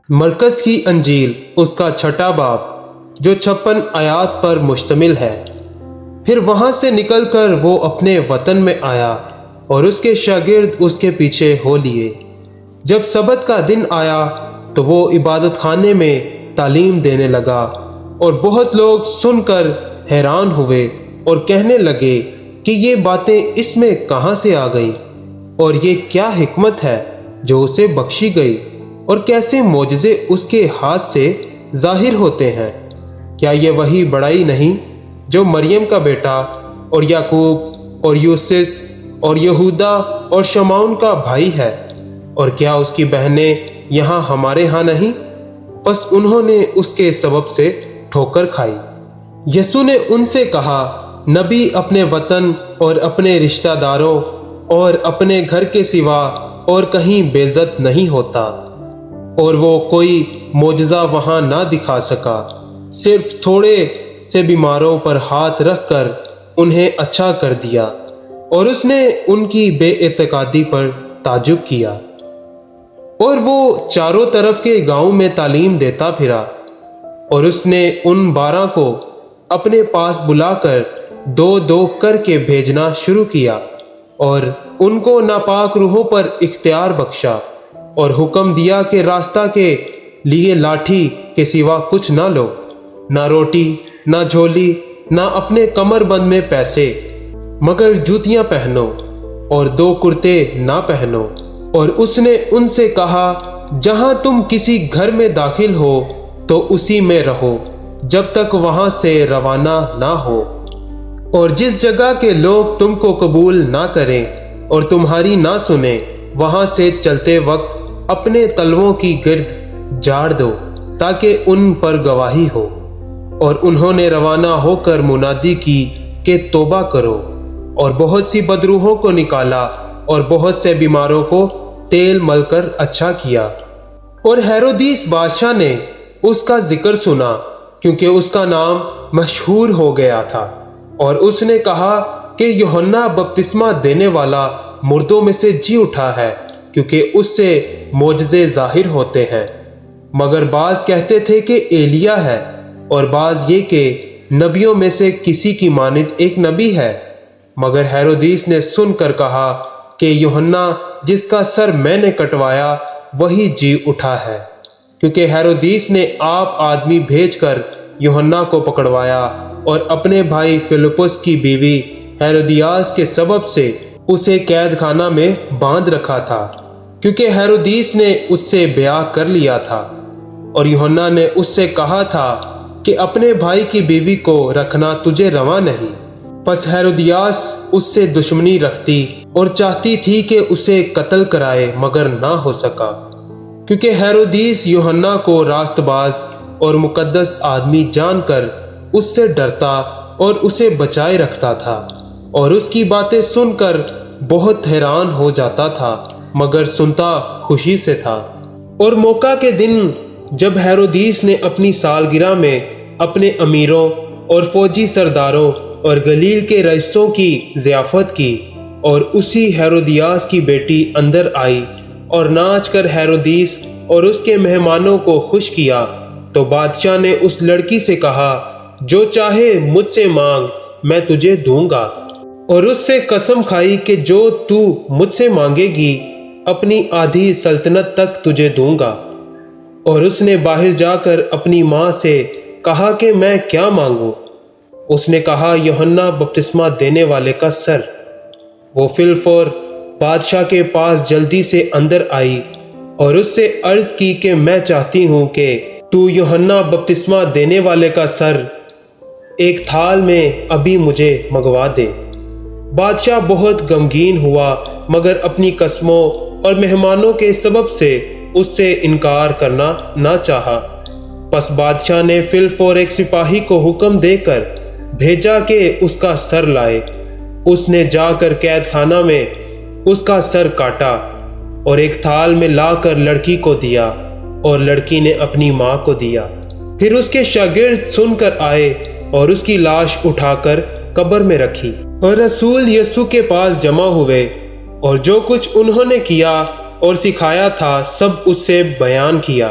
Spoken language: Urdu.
مرکز کی انجیل اس کا 6 باب جو 56 آیات پر مشتمل ہے۔ پھر وہاں سے نکل کر وہ اپنے وطن میں آیا اور اس کے شاگرد اس کے پیچھے ہو لیے۔ جب سبت کا دن آیا تو وہ عبادت خانے میں تعلیم دینے لگا، اور بہت لوگ سن کر حیران ہوئے اور کہنے لگے کہ یہ باتیں اس میں کہاں سے آ گئیں، اور یہ کیا حکمت ہے جو اسے بخشی گئی، اور کیسے معجزے اس کے ہاتھ سے ظاہر ہوتے ہیں۔ کیا یہ وہی بڑائی نہیں جو مریم کا بیٹا اور یعقوب اور یوسف اور یہودا اور شمعون کا بھائی ہے، اور کیا اس کی بہنیں یہاں ہمارے ہاں نہیں؟ پس انہوں نے اس کے سبب سے ٹھوکر کھائی۔ یسوع نے ان سے کہا، نبی اپنے وطن اور اپنے رشتہ داروں اور اپنے گھر کے سوا اور کہیں بے عزت نہیں ہوتا۔ اور وہ کوئی معجزہ وہاں نہ دکھا سکا، صرف تھوڑے سے بیماروں پر ہاتھ رکھ کر انہیں اچھا کر دیا، اور اس نے ان کی بے اعتقادی پر تعجب کیا۔ اور وہ چاروں طرف کے گاؤں میں تعلیم دیتا پھرا، اور اس نے ان 12 کو اپنے پاس بلا کر 2 کر کے بھیجنا شروع کیا، اور ان کو ناپاک روحوں پر اختیار بخشا، اور حکم دیا کہ راستہ کے لیے لاٹھی کے سوا کچھ نہ لو، نہ روٹی، نہ جھولی، نہ اپنے کمر بند میں پیسے، مگر جوتیاں پہنو، اور 2 کرتے نہ پہنو۔ اور اس نے ان سے کہا، جہاں تم کسی گھر میں داخل ہو تو اسی میں رہو جب تک وہاں سے روانہ نہ ہو، اور جس جگہ کے لوگ تم کو قبول نہ کریں اور تمہاری نہ سنیں، وہاں سے چلتے وقت اپنے تلووں کی گرد جاڑ دو تاکہ ان پر گواہی ہو۔ اور انہوں نے روانہ ہو کر منادی کی کہ توبہ کرو، اور بہت سی بدروحوں کو نکالا، اور بہت سے بیماروں کو تیل مل کر اچھا کیا۔ اور ہیرودیس بادشاہ نے اس کا ذکر سنا، کیونکہ اس کا نام مشہور ہو گیا تھا، اور اس نے کہا کہ یوحنا بپتسمہ دینے والا مردوں میں سے جی اٹھا ہے، کیونکہ اس سے معجزے ظاہر ہوتے ہیں۔ مگر بعض کہتے تھے کہ ایلیا ہے، اور بعض یہ کہ نبیوں میں سے کسی کی مانند ایک نبی ہے۔ مگر ہیرودیس نے سن کر کہا کہ یوحنا جس کا سر میں نے کٹوایا وہی جی اٹھا ہے، کیونکہ ہیرودیس نے آپ آدمی بھیج کر یوحنا کو پکڑوایا، اور اپنے بھائی فلپس کی بیوی ہیرودیاس کے سبب سے اسے قید خانہ میں باندھ رکھا تھا، کیونکہ ہیرودیس نے اس سے بیاہ کر لیا تھا۔ اور یوحنا نے اس سے کہا تھا کہ اپنے بھائی کی بیوی کو رکھنا تجھے روا نہیں۔ پس ہیرودیاس اس سے دشمنی رکھتی اور چاہتی تھی کہ اسے قتل کرائے، مگر نہ ہو سکا، کیونکہ ہیرودیس یوحنا کو راست باز اور مقدس آدمی جان کر اس سے ڈرتا اور اسے بچائے رکھتا تھا، اور اس کی باتیں سن کر بہت حیران ہو جاتا تھا، مگر سنتا خوشی سے تھا۔ اور موقع کے دن جب ہیرودیس نے اپنی سالگرہ میں اپنے امیروں اور فوجی سرداروں اور گلیل کے رئیسوں کی ضیافت کی، اور اسی ہیرودیاس کی بیٹی اندر آئی اور ناچ کر ہیرودیس اور اس کے مہمانوں کو خوش کیا، تو بادشاہ نے اس لڑکی سے کہا، جو چاہے مجھ سے مانگ، میں تجھے دوں گا۔ اور اس سے قسم کھائی کہ جو تو مجھ سے مانگے گی اپنی آدھی سلطنت تک تجھے دوں گا۔ اور اس نے باہر جا کر اپنی ماں سے کہا کہ میں کیا مانگوں؟ اس نے کہا، یوحنا بپتسمہ دینے والے کا سر۔ وہ فی الفور بادشاہ کے پاس جلدی سے اندر آئی اور اس سے عرض کی کہ میں چاہتی ہوں کہ تو یوحنا بپتسمہ دینے والے کا سر ایک تھال میں ابھی مجھے منگوا دے۔ بادشاہ بہت غمگین ہوا، مگر اپنی قسموں اور مہمانوں کے سبب سے اس سے انکار کرنا نہ چاہا۔ پس بادشاہ نے فی الفور ایک سپاہی کو حکم دے کر بھیجا کہ اس کا سر لائے۔ اس نے جا کر قید خانہ میں اس کا سر کاٹا اور ایک تھال میں لا کر لڑکی کو دیا، اور لڑکی نے اپنی ماں کو دیا۔ پھر اس کے شاگرد سن کر آئے اور اس کی لاش اٹھا کر قبر میں رکھی، اور رسول یسوع کے پاس جمع ہوئے، اور جو کچھ انہوں نے کیا اور سکھایا تھا سب اس سے بیان کیا۔